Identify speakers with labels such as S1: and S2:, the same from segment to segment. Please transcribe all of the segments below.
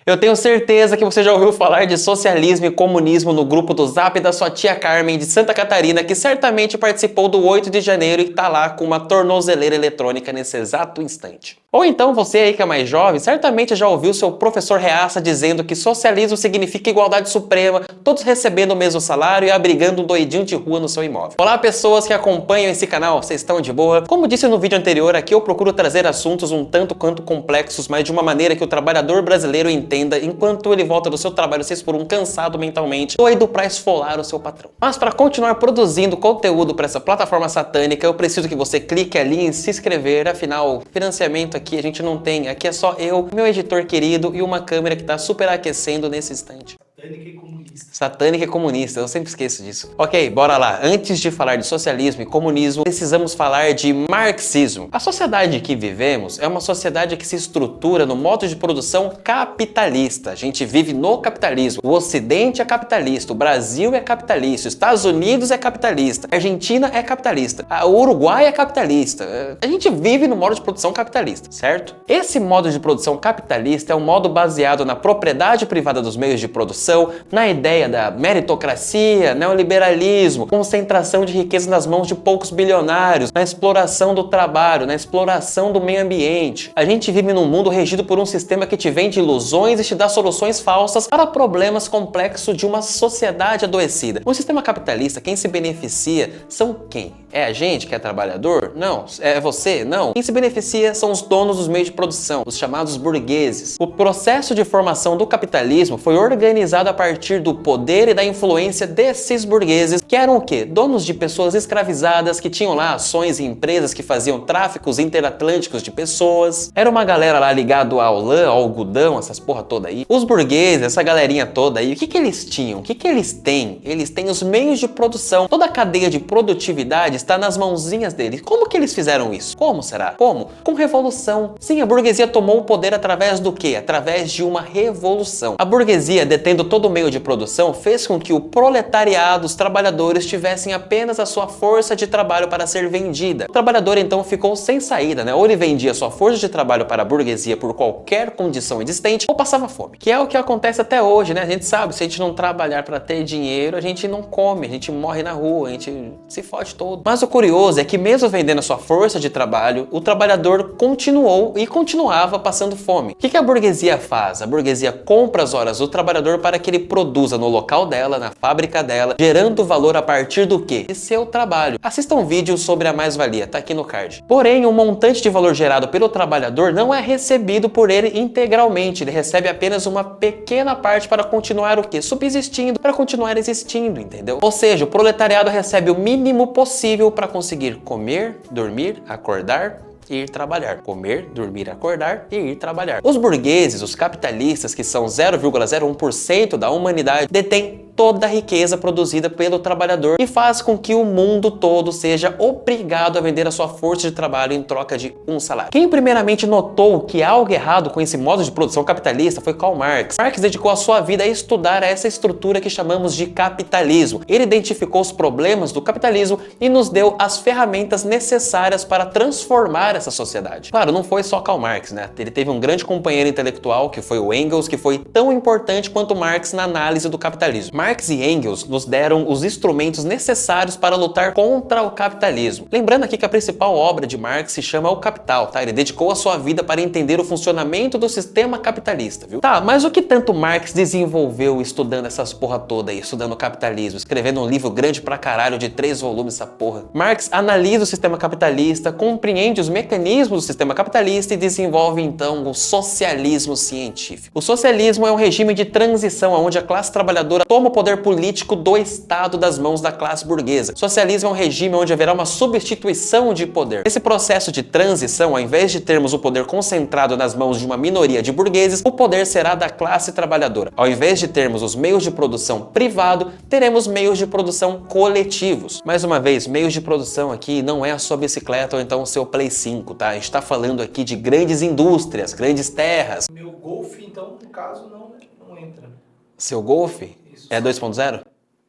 S1: Eu tenho certeza que você já ouviu falar de socialismo e comunismo no grupo do Zap da sua tia Carmen de Santa Catarina, que certamente participou do 8 de janeiro e tá lá com uma tornozeleira eletrônica nesse exato instante. Ou então você aí que é mais jovem, certamente já ouviu seu professor reaça dizendo que socialismo significa igualdade suprema, todos recebendo o mesmo salário e abrigando um doidinho de rua no seu imóvel. Olá pessoas que acompanham esse canal, vocês estão de boa? Como disse no vídeo anterior, aqui eu procuro trazer assuntos um tanto quanto complexos, mas de uma maneira que o trabalhador brasileiro entenda enquanto ele volta do seu trabalho, vocês por um cansado mentalmente, doido pra esfolar o seu patrão. Mas para continuar produzindo conteúdo para essa plataforma satânica, eu preciso que você clique ali em se inscrever, afinal, financiamento aqui a gente não tem, aqui é só eu, meu editor querido e uma câmera que tá super aquecendo nesse instante.
S2: Satânica e comunista.
S1: Satânica e comunista, eu sempre esqueço disso. Ok, bora lá. Antes de falar de socialismo e comunismo, precisamos falar de marxismo. A sociedade que vivemos é uma sociedade que se estrutura no modo de produção capitalista. A gente vive no capitalismo. O Ocidente é capitalista, o Brasil é capitalista, os Estados Unidos é capitalista, a Argentina é capitalista, o Uruguai é capitalista. A gente vive no modo de produção capitalista, certo? Esse modo de produção capitalista é um modo baseado na propriedade privada dos meios de produção, na ideia da meritocracia, neoliberalismo, concentração de riqueza nas mãos de poucos bilionários, na exploração do trabalho, na exploração do meio ambiente. A gente vive num mundo regido por um sistema que te vende ilusões e te dá soluções falsas para problemas complexos de uma sociedade adoecida. No sistema capitalista, quem se beneficia são quem? É a gente que é trabalhador? Não. É você? Não. Quem se beneficia são os donos dos meios de produção, os chamados burgueses. O processo de formação do capitalismo foi organizado a partir do poder e da influência desses burgueses, que eram o quê? Donos de pessoas escravizadas, que tinham lá ações em empresas que faziam tráficos interatlânticos de pessoas. Era uma galera lá ligado ao lã, ao algodão, essas porra toda aí. Os burgueses, essa galerinha toda aí, o que eles tinham? O que eles têm? Eles têm os meios de produção. Toda a cadeia de produtividade está nas mãozinhas deles. Como que eles fizeram isso? Como será? Como? Com revolução. Sim, a burguesia tomou o poder através do quê? Através de uma revolução. A burguesia, detendo todo o meio de produção, fez com que o proletariado, os trabalhadores, tivessem apenas a sua força de trabalho para ser vendida. O trabalhador então ficou sem saída, né? Ou ele vendia sua força de trabalho para a burguesia por qualquer condição existente, ou passava fome. Que é o que acontece até hoje, né? A gente sabe, se a gente não trabalhar para ter dinheiro, a gente não come, a gente morre na rua, a gente se fode todo. Mas o curioso é que mesmo vendendo a sua força de trabalho, o trabalhador continuou e continuava passando fome. O que a burguesia faz? A burguesia compra as horas do trabalhador para que ele produza no local dela, na fábrica dela, gerando valor a partir do quê? De seu trabalho. Assista um vídeo sobre a mais-valia, tá aqui no card. Porém, o montante de valor gerado pelo trabalhador não é recebido por ele integralmente, ele recebe apenas uma pequena parte para continuar o quê? Subsistindo, para continuar existindo, entendeu? Ou seja, o proletariado recebe o mínimo possível para conseguir comer, dormir, acordar e ir trabalhar. Comer, dormir, acordar e ir trabalhar. Os burgueses, os capitalistas, que são 0,01% da humanidade, detêm toda a riqueza produzida pelo trabalhador e faz com que o mundo todo seja obrigado a vender a sua força de trabalho em troca de um salário. Quem primeiramente notou que há algo errado com esse modo de produção capitalista foi Karl Marx. Marx dedicou a sua vida a estudar essa estrutura que chamamos de capitalismo. Ele identificou os problemas do capitalismo e nos deu as ferramentas necessárias para transformar essa sociedade. Claro, não foi só Karl Marx, né? Ele teve um grande companheiro intelectual, que foi o Engels, que foi tão importante quanto Marx na análise do capitalismo. Marx e Engels nos deram os instrumentos necessários para lutar contra o capitalismo. Lembrando aqui que a principal obra de Marx se chama O Capital, tá? Ele dedicou a sua vida para entender o funcionamento do sistema capitalista, viu? Tá, mas o que tanto Marx desenvolveu estudando essas porra toda aí, estudando o capitalismo, escrevendo um livro grande pra caralho de 3 volumes, essa porra? Marx analisa o sistema capitalista, compreende os mecanismos do sistema capitalista e desenvolve então o socialismo científico. O socialismo é um regime de transição onde a classe trabalhadora toma o poder político do Estado das mãos da classe burguesa. Socialismo é um regime onde haverá uma substituição de poder. Nesse processo de transição, ao invés de termos o poder concentrado nas mãos de uma minoria de burgueses, o poder será da classe trabalhadora. Ao invés de termos os meios de produção privado, teremos meios de produção coletivos. Mais uma vez, meios de produção aqui não é a sua bicicleta ou então o seu Play 5, tá? A gente tá falando aqui de grandes indústrias, grandes terras.
S2: Meu Golf, então, no caso, não entra.
S1: Seu Golf
S2: Isso.
S1: é 2.0?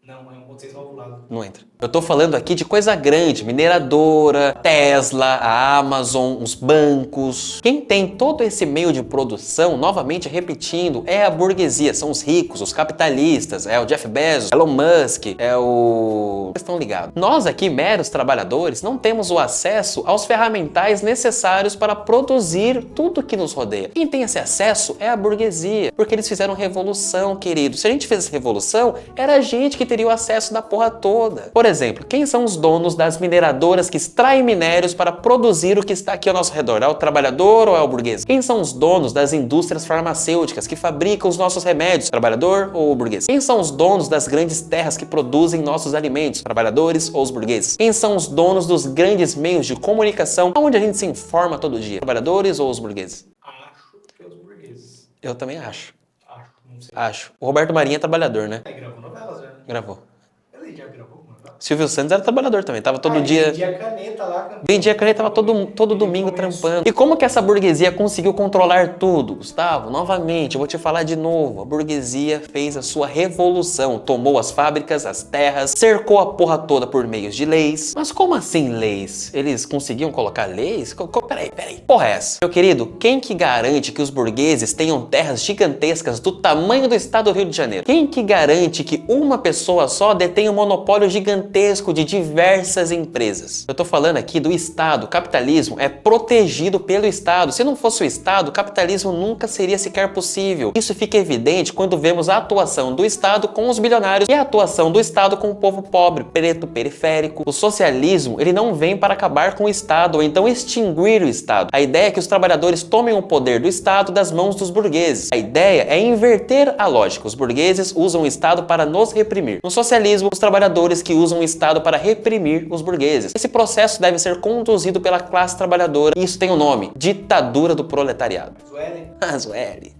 S2: Não, é 1.6 valvulado.
S1: Não entra. Eu tô falando aqui de coisa grande, mineradora, Tesla, a Amazon, os bancos. Quem tem todo esse meio de produção, novamente repetindo, é a burguesia, são os ricos, os capitalistas, é o Jeff Bezos, Elon Musk, é o... Vocês estão ligados. Nós aqui, meros trabalhadores, não temos o acesso aos ferramentais necessários para produzir tudo que nos rodeia. Quem tem esse acesso é a burguesia, porque eles fizeram revolução, querido. Se a gente fizesse revolução, era a gente que teria o acesso da porra toda. Por exemplo, quem são os donos das mineradoras que extraem minérios para produzir o que está aqui ao nosso redor? É o trabalhador ou é o burguês? Quem são os donos das indústrias farmacêuticas que fabricam os nossos remédios? Trabalhador ou o burguês? Quem são os donos das grandes terras que produzem nossos alimentos? Trabalhadores ou os burgueses? Quem são os donos dos grandes meios de comunicação onde a gente se informa todo dia? Trabalhadores ou os burgueses?
S2: Acho que é os burgueses.
S1: Eu também acho.
S2: Acho, não sei.
S1: Acho. O Roberto Marinho é trabalhador, né?
S2: Ele gravou novelas, já.
S1: Gravou.
S2: Ele já gravou novela?
S1: Silvio Santos era trabalhador também, tava todo
S2: Ele
S1: dia...
S2: vendia caneta lá. Cantando.
S1: Vendia caneta, tava todo domingo trampando. E como que essa burguesia conseguiu controlar tudo, Gustavo? Novamente, eu vou te falar de novo. A burguesia fez a sua revolução. Tomou as fábricas, as terras, cercou a porra toda por meios de leis. Mas como assim leis? Eles conseguiam colocar leis? Peraí. Porra é essa? Meu querido, quem que garante que os burgueses tenham terras gigantescas do tamanho do estado do Rio de Janeiro? Quem que garante que uma pessoa só detém um monopólio gigantesco de diversas empresas? Eu tô falando aqui do Estado. O capitalismo é protegido pelo Estado. Se não fosse o Estado, o capitalismo nunca seria sequer possível. Isso fica evidente quando vemos a atuação do Estado com os bilionários e a atuação do Estado com o povo pobre, preto, periférico. O socialismo, ele não vem para acabar com o Estado ou então extinguir o Estado. A ideia é que os trabalhadores tomem o poder do Estado das mãos dos burgueses. A ideia é inverter a lógica. Os burgueses usam o Estado para nos reprimir. No socialismo, os trabalhadores que usam o Estado para reprimir os burgueses. Esse processo deve ser conduzido pela classe trabalhadora e isso tem o nome: ditadura do proletariado. Zueli.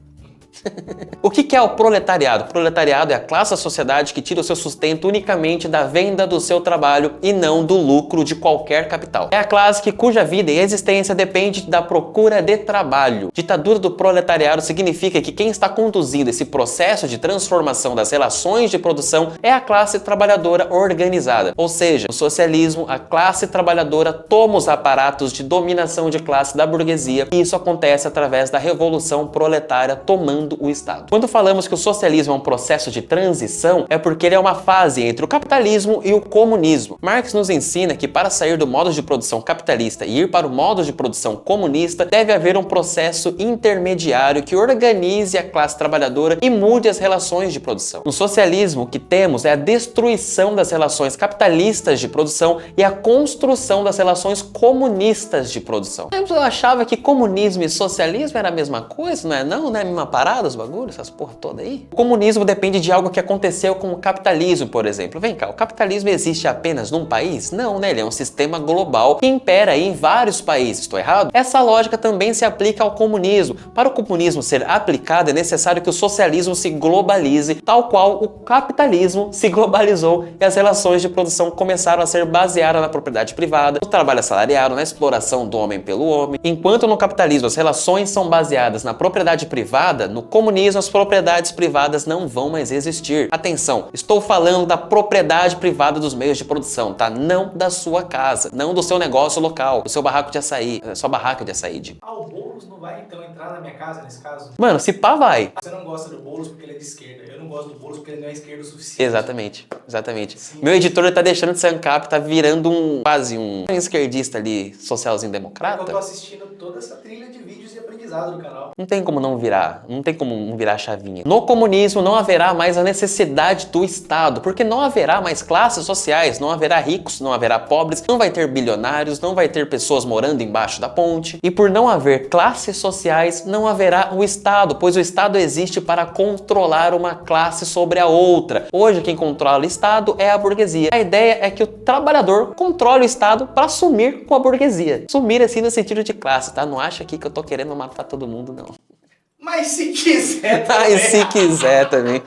S1: O que é o proletariado? O proletariado é a classe da sociedade que tira o seu sustento unicamente da venda do seu trabalho e não do lucro de qualquer capital. É a classe cuja vida e existência depende da procura de trabalho. Ditadura do proletariado significa que quem está conduzindo esse processo de transformação das relações de produção é a classe trabalhadora organizada. Ou seja, no socialismo, a classe trabalhadora toma os aparatos de dominação de classe da burguesia e isso acontece através da revolução proletária tomando o Estado. Quando falamos que o socialismo é um processo de transição, é porque ele é uma fase entre o capitalismo e o comunismo. Marx nos ensina que para sair do modo de produção capitalista e ir para o modo de produção comunista, deve haver um processo intermediário que organize a classe trabalhadora e mude as relações de produção. No socialismo, o que temos é a destruição das relações capitalistas de produção e a construção das relações comunistas de produção. Eu achava que comunismo e socialismo era a mesma coisa, não é não? Não é a mesma parada, os bagulhos, essas porra toda aí? O comunismo depende de algo que aconteceu com o capitalismo, por exemplo. Vem cá, o capitalismo existe apenas num país? Não, né? Ele é um sistema global que impera aí em vários países. Estou errado? Essa lógica também se aplica ao comunismo. Para o comunismo ser aplicado, é necessário que o socialismo se globalize, tal qual o capitalismo se globalizou e as relações de produção começaram a ser baseadas na propriedade privada, no trabalho assalariado, na exploração do homem pelo homem. Enquanto no capitalismo as relações são baseadas na propriedade privada, no comunismo as propriedades privadas não vão mais existir. Atenção, estou falando da propriedade privada dos meios de produção, tá? Não da sua casa, não do seu negócio local, do seu barraco de açaí, sua barraca de açaí.
S2: O Boulos não vai então entrar na minha casa nesse caso?
S1: Mano, se pá vai.
S2: Você não gosta do Boulos porque ele é de esquerda, eu não gosto do Boulos porque ele não é esquerdo o suficiente.
S1: Exatamente.
S2: Sim.
S1: Meu editor ele tá deixando de ser ANCAP, tá virando quase um esquerdista ali, socialzinho democrata.
S2: Eu tô assistindo toda essa trilha de vídeos de aprendizado do canal.
S1: Não tem como não virar a chavinha. No comunismo não haverá mais a necessidade do Estado, porque não haverá mais classes sociais, não haverá ricos, não haverá pobres, não vai ter bilionários, não vai ter pessoas morando embaixo da ponte. E por não haver classes sociais, não haverá o Estado, pois o Estado existe para controlar uma classe sobre a outra. Hoje quem controla o Estado é a burguesia. A ideia é que o trabalhador controle o Estado para sumir com a burguesia. Sumir assim no sentido de classe, tá? Não acha aqui que eu tô querendo matar todo mundo, não.
S2: Mas se quiser também.
S1: Mas se quiser também.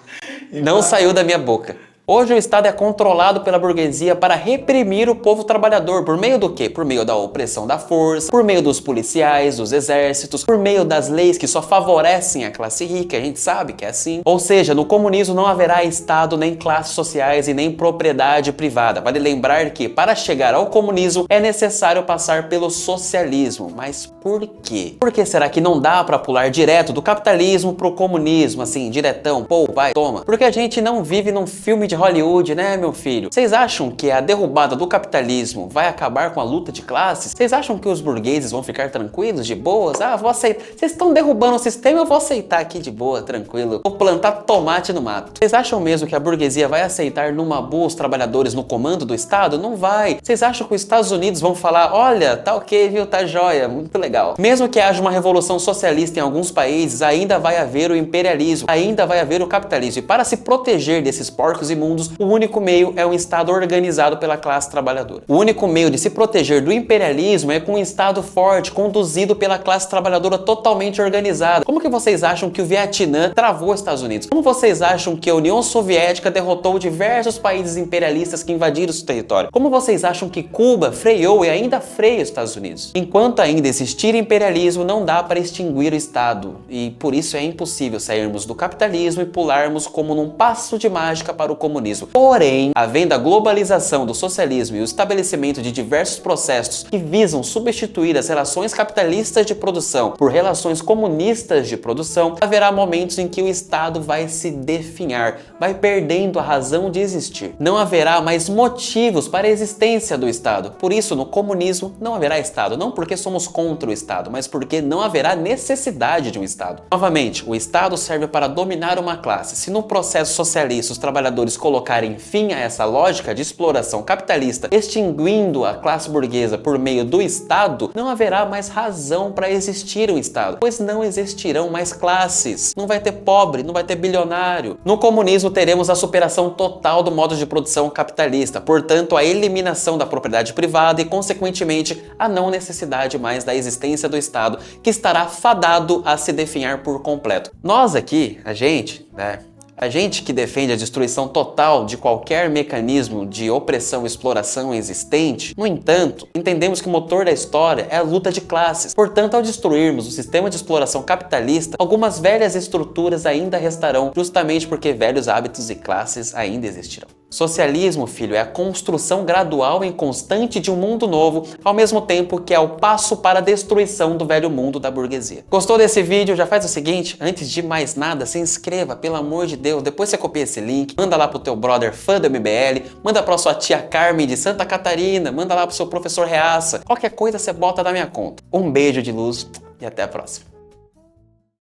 S1: Não saiu da minha boca. Hoje o Estado é controlado pela burguesia para reprimir o povo trabalhador. Por meio do quê? Por meio da opressão da força, por meio dos policiais, dos exércitos, por meio das leis que só favorecem a classe rica, a gente sabe que é assim. Ou seja, no comunismo não haverá Estado, nem classes sociais e nem propriedade privada. Vale lembrar que para chegar ao comunismo é necessário passar pelo socialismo. Mas por quê? Por que será que não dá para pular direto do capitalismo pro comunismo, assim, diretão? Pô, vai, toma. Porque a gente não vive num filme de Hollywood, né, meu filho? Vocês acham que a derrubada do capitalismo vai acabar com a luta de classes? Vocês acham que os burgueses vão ficar tranquilos, de boas? Ah, vou aceitar. Vocês estão derrubando o sistema, eu vou aceitar aqui de boa, tranquilo. Vou plantar tomate no mato. Vocês acham mesmo que a burguesia vai aceitar numa boa os trabalhadores no comando do Estado? Não vai. Vocês acham que os Estados Unidos vão falar, olha, tá ok, viu, tá jóia, muito legal. Mesmo que haja uma revolução socialista em alguns países, ainda vai haver o imperialismo, ainda vai haver o capitalismo. E para se proteger desses porcos imundos, o único meio é um Estado organizado pela classe trabalhadora. O único meio de se proteger do imperialismo é com um Estado forte, conduzido pela classe trabalhadora totalmente organizada. Como que vocês acham que o Vietnã travou os Estados Unidos? Como vocês acham que a União Soviética derrotou diversos países imperialistas que invadiram o território? Como vocês acham que Cuba freou e ainda freia os Estados Unidos? Enquanto ainda existir imperialismo, não dá para extinguir o Estado. E por isso é impossível sairmos do capitalismo e pularmos como num passo de mágica para o comunismo. Porém, havendo a globalização do socialismo e o estabelecimento de diversos processos que visam substituir as relações capitalistas de produção por relações comunistas de produção, haverá momentos em que o Estado vai se definhar, vai perdendo a razão de existir. Não haverá mais motivos para a existência do Estado. Por isso, no comunismo não haverá Estado, não porque somos contra o Estado, mas porque não haverá necessidade de um Estado. Novamente, o Estado serve para dominar uma classe. Se no processo socialista os trabalhadores colocarem fim a essa lógica de exploração capitalista, extinguindo a classe burguesa por meio do Estado, não haverá mais razão para existir um Estado, pois não existirão mais classes. Não vai ter pobre, não vai ter bilionário. No comunismo teremos a superação total do modo de produção capitalista, portanto a eliminação da propriedade privada e, consequentemente, a não necessidade mais da existência do Estado, que estará fadado a se definhar por completo. Nós aqui, a gente que defende a destruição total de qualquer mecanismo de opressão e exploração existente, no entanto, entendemos que o motor da história é a luta de classes. Portanto, ao destruirmos o sistema de exploração capitalista, algumas velhas estruturas ainda restarão, justamente porque velhos hábitos e classes ainda existirão. Socialismo, filho, é a construção gradual e constante de um mundo novo, ao mesmo tempo que é o passo para a destruição do velho mundo da burguesia. Gostou desse vídeo? Já faz o seguinte, antes de mais nada, se inscreva, pelo amor de Deus. Depois você copia esse link, manda lá pro teu brother fã do MBL, manda pra sua tia Carmen de Santa Catarina, manda lá pro seu professor Reaça. Qualquer coisa você bota na minha conta. Um beijo de luz e até a próxima.